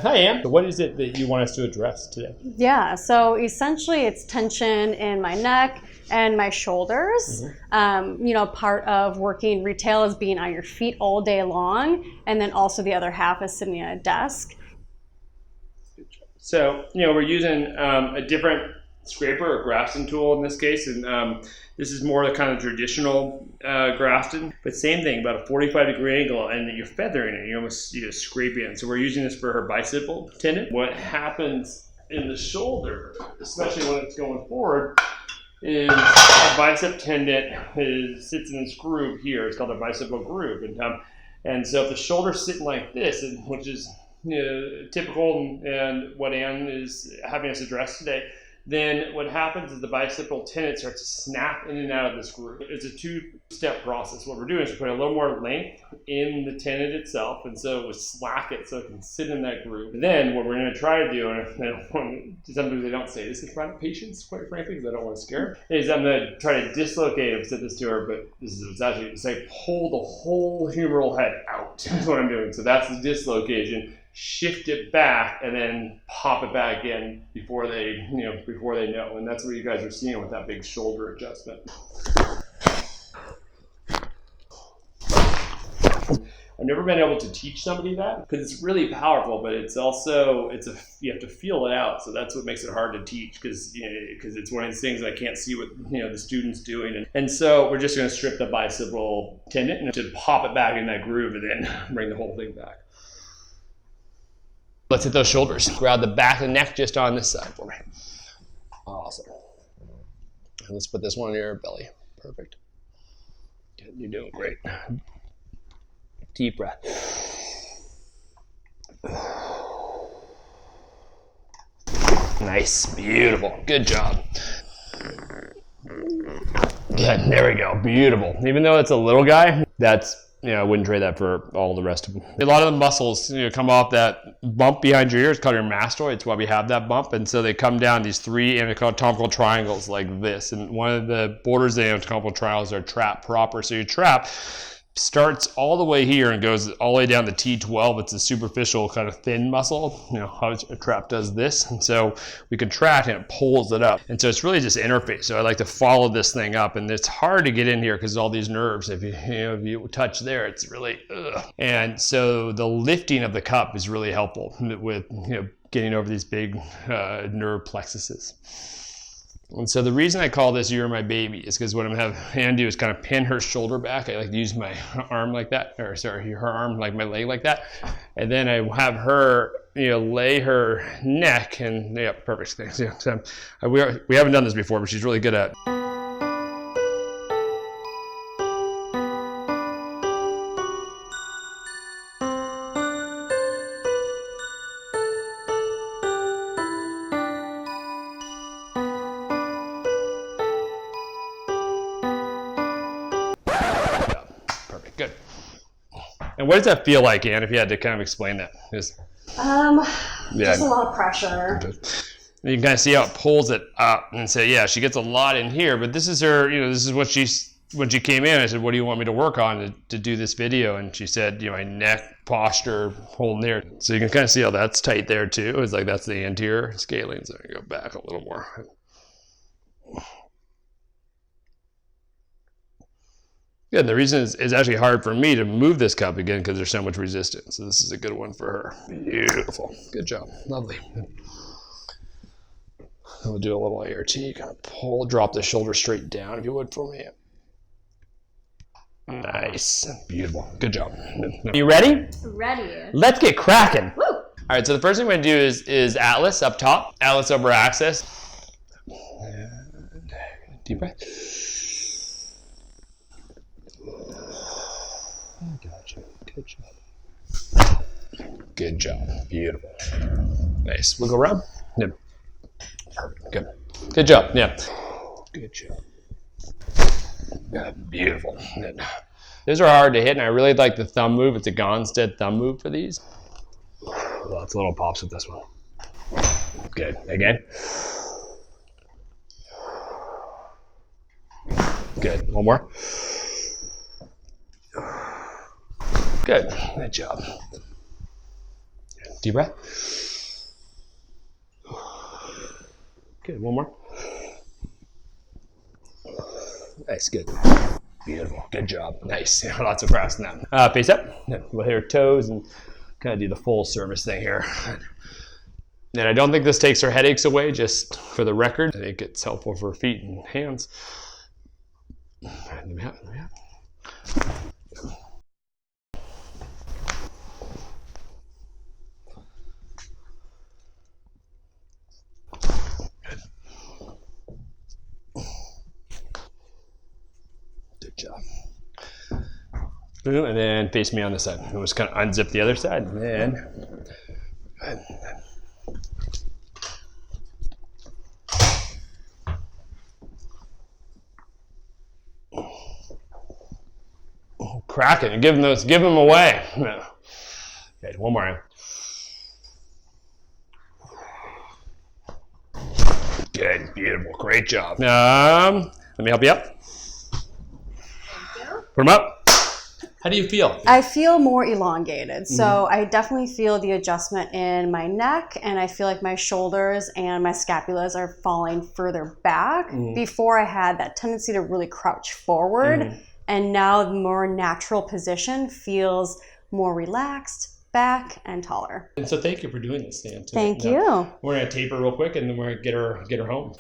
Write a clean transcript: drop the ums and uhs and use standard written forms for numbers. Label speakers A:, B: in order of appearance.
A: Hi, Ann. So what is it that you want us to address today?
B: Yeah, so essentially it's tension in my neck and my shoulders. You know, part of working retail is being on your feet all day long, and then also the other half is sitting at a desk.
A: So, you know, we're using a different scraper or grafting tool in this case, and this is more the kind of traditional grafting, but same thing, about a 45-degree angle, and you're feathering it. You're scraping it. So we're using this for her bicipital tendon. What happens in the shoulder, especially when it's going forward, is a bicep tendon sits in this groove here. It's called a bicipital groove, and so if the shoulder's sitting like this, which is typical and what Ann is having us address today, then what happens is the bicipital tendon starts to snap in and out of this groove. It's a two-step process. What we're doing is we're putting a little more length in the tendon itself, and so we slack it so it can sit in that groove. Then what we're going to try to do, and sometimes they don't say this in front of patients, quite frankly, because I don't want to scare them, is I'm going to try to dislocate. I've said this to her, but this is actually to say pull the whole humeral head out. That's what I'm doing. So that's the dislocation. Shift it back and then pop it back in before they know. And that's what you guys are seeing with that big shoulder adjustment. I've never been able to teach somebody that because it's really powerful, but it's also, you have to feel it out. So that's what makes it hard to teach because it's one of these things I can't see what the student's doing. And so we're just going to strip the bicipital tendon and to pop it back in that groove and then bring the whole thing back. Let's hit those shoulders. Grab the back of the neck just on this side for me. Awesome. And let's put this one in your belly. Perfect. Good. You're doing great. Deep breath. Nice. Beautiful. Good job. Good. There we go. Beautiful. Even though it's a little guy, I wouldn't trade that for all the rest of them. A lot of the muscles come off that bump behind your ear. It's called your mastoid. It's why we have that bump. And so they come down these three anatomical triangles like this. And one of the borders of the anatomical triangles are trap proper. So your trap starts all the way here and goes all the way down to T12. It's a superficial kind of thin muscle. How a trap does this. And so we contract and it pulls it up. And so it's really just interface. So I like to follow this thing up, and it's hard to get in here because all these nerves, if you touch there, it's really, And so the lifting of the cup is really helpful with, getting over these big nerve plexuses. And so the reason I call this "You're My Baby" is because what I'm having Ann do is kind of pin her shoulder back. I like to use my arm like that, her arm like my leg like that. And then I have her, lay her neck and, perfect things. Yeah, so we haven't done this before, but she's really good at it. Good. And what does that feel like, Ann, if you had to kind of explain that?
B: Just a lot of pressure.
A: You can kind of see how it pulls it up and say, yeah, she gets a lot in here, but this is her, this is what when she came in, I said, what do you want me to work on to do this video? And she said, my neck, posture, holding there. So you can kind of see how that's tight there too. It's like that's the anterior scalene. So I go back a little more. Yeah, the reason it's actually hard for me to move this cup again because there's so much resistance. So this is a good one for her. Beautiful. Good job. Lovely. We'll do a little ART. Kind of drop the shoulder straight down if you would for me. Nice. Beautiful. Good job. Are you ready?
B: Ready.
A: Let's get cracking.
B: Woo!
A: All right, so the first thing we're going to do is Atlas up top. Atlas upper axis. Deep breath. Gotcha. Good job. Good job. Beautiful. Nice. Wiggle around. Yeah. Perfect. Good. Good job. Yeah. Good job. Good. Beautiful. Good. These are hard to hit, and I really like the thumb move. It's a Gonstead thumb move for these. Lots of little pops with this one. Good. Again. Good. One more. Good. Good job. Deep breath. Good, one more. Nice, good. Beautiful, good job. Nice, yeah, lots of grafts in that. Face up, we'll hit our toes and kind of do the full service thing here. And I don't think this takes our headaches away, just for the record. I think it's helpful for feet and hands. Good job. And then face me on this side. We'll just kind of unzip the other side, and then crack it and give them away. Okay, one more. Good, beautiful, great job. Let me help you up.
B: Thank you.
A: Put them up. How do you feel?
B: I feel more elongated. So I definitely feel the adjustment in my neck, and I feel like my shoulders and my scapulas are falling further back. Before, I had that tendency to really crouch forward, and now the more natural position feels more relaxed, back, and taller.
A: And so thank you for doing this, Dan.
B: Thank you.
A: We're gonna taper real quick, and then we're gonna get her home.